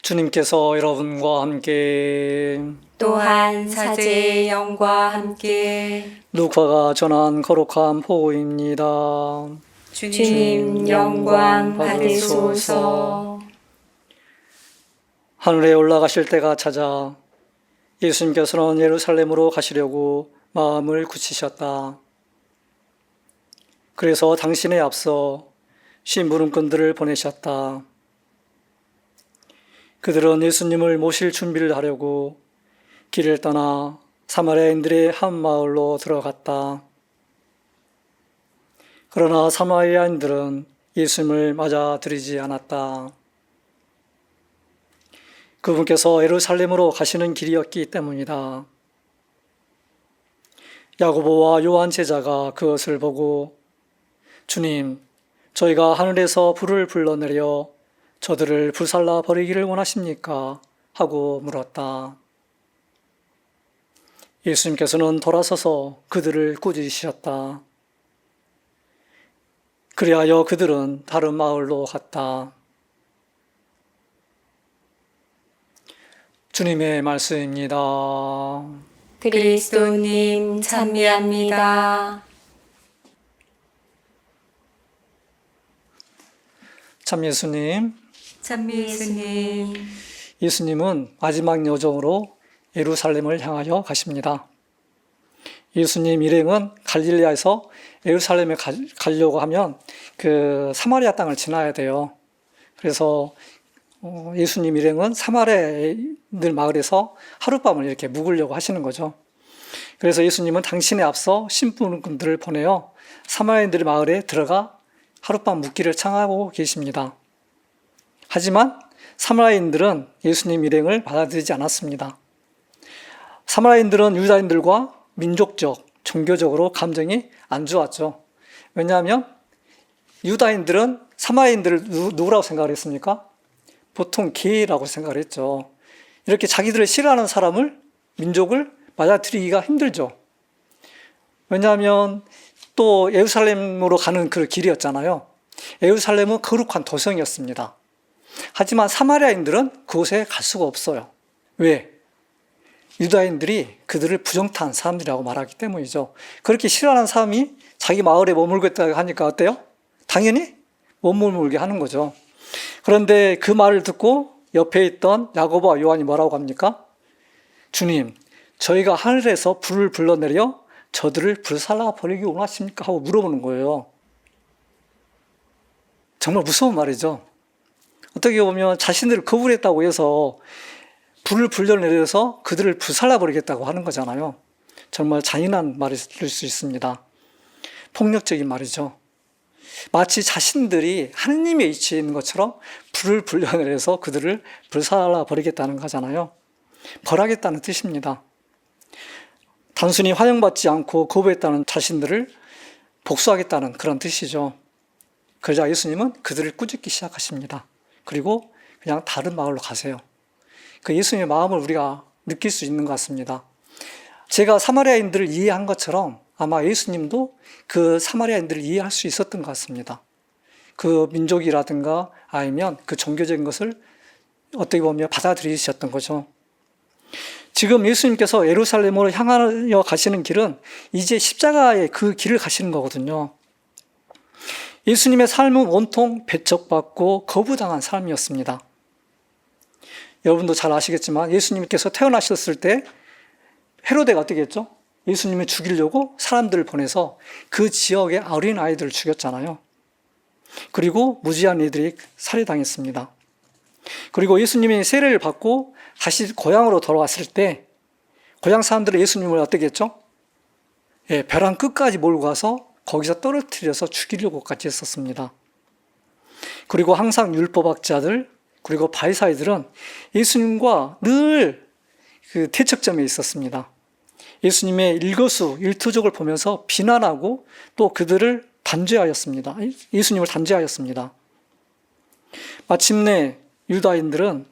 주님께서 여러분과 함께 또한 사제의 영과 함께 누가가 전한 거룩한 복음입니다. 주님 영광 받으소서. 하늘에 올라가실 때가 찾아 예수님께서는 예루살렘으로 가시려고 마음을 굳히셨다. 그래서 당신에 앞서 심부름꾼들을 보내셨다. 그들은 예수님을 모실 준비를 하려고 길을 떠나 사마리아인들의 한 마을로 들어갔다. 그러나 사마리아인들은 예수님을 맞아들이지 않았다. 그분께서 예루살렘으로 가시는 길이었기 때문이다. 야고보와 요한 제자가 그것을 보고 주님, 저희가 하늘에서 불을 불러내려 저들을 불살라 버리기를 원하십니까? 하고 물었다. 예수님께서는 돌아서서 그들을 꾸짖으셨다. 그리하여 그들은 다른 마을로 갔다. 주님의 말씀입니다. 그리스도님 찬미합니다. 참 예수님, 찬미 예수님은 마지막 여정으로 예루살렘을 향하여 가십니다. 예수님 일행은 갈릴리아에서 예루살렘에 가려고 하면 그 사마리아 땅을 지나야 돼요. 그래서 예수님 일행은 사마리아인들 마을에서 하룻밤을 이렇게 묵으려고 하시는 거죠. 그래서 예수님은 당신에 앞서 심부름꾼들을 보내어 사마리아인들 마을에 들어가 하룻밤 묵기를 청하고 계십니다. 하지만 사마리아인들은 예수님 일행을 받아들이지 않았습니다. 사마리아인들은 유다인들과 민족적, 종교적으로 감정이 안 좋았죠. 왜냐하면 유다인들은 사마리아인들을 누구라고 생각을 했습니까? 보통 게이라고 생각을 했죠. 이렇게 자기들을 싫어하는 사람을, 민족을 맞아들이기가 힘들죠. 왜냐하면 또 예루살렘으로 가는 그 길이었잖아요. 예루살렘은 거룩한 도성이었습니다. 하지만 사마리아인들은 그곳에 갈 수가 없어요. 왜? 유다인들이 그들을 부정탄 사람들이라고 말하기 때문이죠. 그렇게 싫어하는 사람이 자기 마을에 머물겠다고 하니까 어때요? 당연히 못 머물게 하는 거죠. 그런데 그 말을 듣고 옆에 있던 야고보와 요한이 뭐라고 합니까? 주님, 저희가 하늘에서 불을 불러내려 저들을 불살라 버리기 원하십니까? 하고 물어보는 거예요. 정말 무서운 말이죠. 어떻게 보면 자신들을 거부했다고 해서 불을 불러내려서 그들을 불살라 버리겠다고 하는 거잖아요. 정말 잔인한 말일 수 있습니다. 폭력적인 말이죠. 마치 자신들이 하느님의 위치에 있는 것처럼 불을 불러내려서 그들을 불살라 버리겠다는 거잖아요. 벌하겠다는 뜻입니다. 단순히 환영받지 않고 거부했다는 자신들을 복수하겠다는 그런 뜻이죠. 그러자 예수님은 그들을 꾸짖기 시작하십니다. 그리고 그냥 다른 마을로 가세요. 그 예수님의 마음을 우리가 느낄 수 있는 것 같습니다. 제가 사마리아인들을 이해한 것처럼 아마 예수님도 그 사마리아인들을 이해할 수 있었던 것 같습니다. 그 민족이라든가 아니면 그 종교적인 것을 어떻게 보면 받아들이셨던 거죠. 지금 예수님께서 예루살렘으로 향하여 가시는 길은 이제 십자가의 그 길을 가시는 거거든요. 예수님의 삶은 온통 배척받고 거부당한 삶이었습니다. 여러분도 잘 아시겠지만 예수님께서 태어나셨을 때 헤로데가 어떻게 했죠? 예수님을 죽이려고 사람들을 보내서 그 지역의 어린 아이들을 죽였잖아요. 그리고 무지한 이들이 살해당했습니다. 그리고 예수님이 세례를 받고 다시 고향으로 돌아왔을 때 고향 사람들은 예수님을 어떻게 했죠? 벼랑 끝까지 몰고 가서 거기서 떨어뜨려서 죽이려고까지 했었습니다. 그리고 항상 율법학자들 그리고 바리사이들은 예수님과 늘 그 대척점에 있었습니다. 예수님의 일거수일투족을 보면서 비난하고 또 그들을 단죄하였습니다. 예수님을 단죄하였습니다. 마침내 유다인들은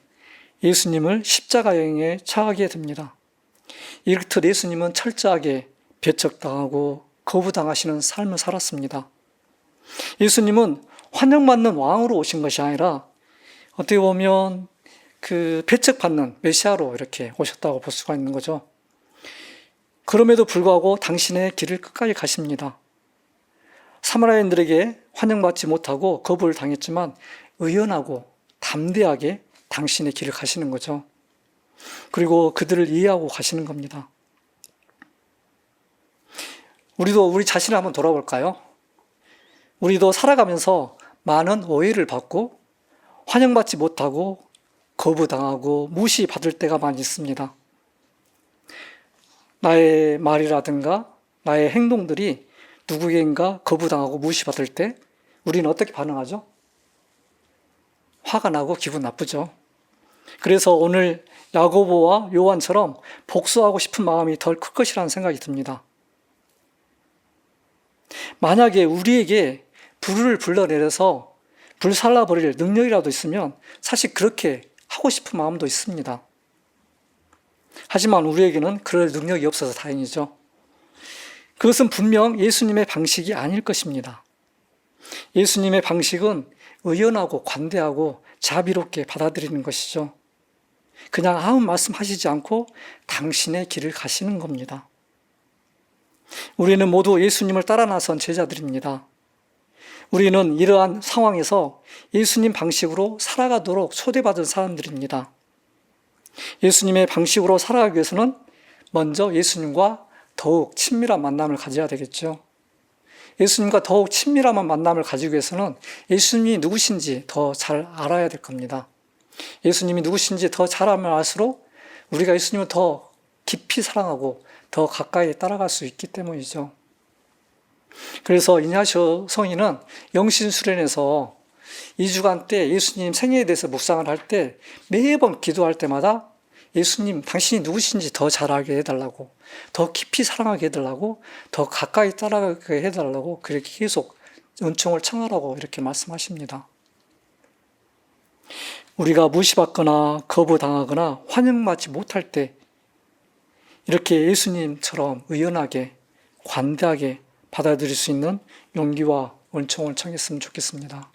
예수님을 십자가형에 처하게 됩니다. 이렇듯 예수님은 철저하게 배척당하고 거부당하시는 삶을 살았습니다. 예수님은 환영받는 왕으로 오신 것이 아니라 어떻게 보면 그 배척받는 메시아로 이렇게 오셨다고 볼 수가 있는 거죠. 그럼에도 불구하고 당신의 길을 끝까지 가십니다. 사마리아인들에게 환영받지 못하고 거부를 당했지만 의연하고 담대하게 당신의 길을 가시는 거죠. 그리고 그들을 이해하고 가시는 겁니다. 우리도 우리 자신을 한번 돌아볼까요? 우리도 살아가면서 많은 오해를 받고 환영받지 못하고 거부당하고 무시받을 때가 많이 있습니다. 나의 말이라든가 나의 행동들이 누구에겐가 거부당하고 무시받을 때 우리는 어떻게 반응하죠? 화가 나고 기분 나쁘죠. 그래서 오늘 야고보와 요한처럼 복수하고 싶은 마음이 덜 클 것이라는 생각이 듭니다. 만약에 우리에게 불을 불러내려서 불살라버릴 능력이라도 있으면 사실 그렇게 하고 싶은 마음도 있습니다. 하지만 우리에게는 그럴 능력이 없어서 다행이죠. 그것은 분명 예수님의 방식이 아닐 것입니다. 예수님의 방식은 의연하고 관대하고 자비롭게 받아들이는 것이죠. 그냥 아무 말씀 하시지 않고 당신의 길을 가시는 겁니다. 우리는 모두 예수님을 따라 나선 제자들입니다. 우리는 이러한 상황에서 예수님 방식으로 살아가도록 초대받은 사람들입니다. 예수님의 방식으로 살아가기 위해서는 먼저 예수님과 더욱 친밀한 만남을 가져야 되겠죠. 예수님과 더욱 친밀한 만남을 가지기 위해서는 예수님이 누구신지 더 잘 알아야 될 겁니다. 예수님이 누구신지 더 잘 알면 알수록 우리가 예수님을 더 깊이 사랑하고 더 가까이 따라갈 수 있기 때문이죠. 그래서 이냐시오 성인은 영신수련에서 2주간 때 예수님 생애에 대해서 묵상을 할 때 매번 기도할 때마다 예수님 당신이 누구신지 더 잘 알게 해달라고, 더 깊이 사랑하게 해달라고, 더 가까이 따라가게 해달라고 그렇게 계속 은총을 청하라고 이렇게 말씀하십니다. 우리가 무시받거나 거부당하거나 환영받지 못할 때 이렇게 예수님처럼 의연하게 관대하게 받아들일 수 있는 용기와 은총을 청했으면 좋겠습니다.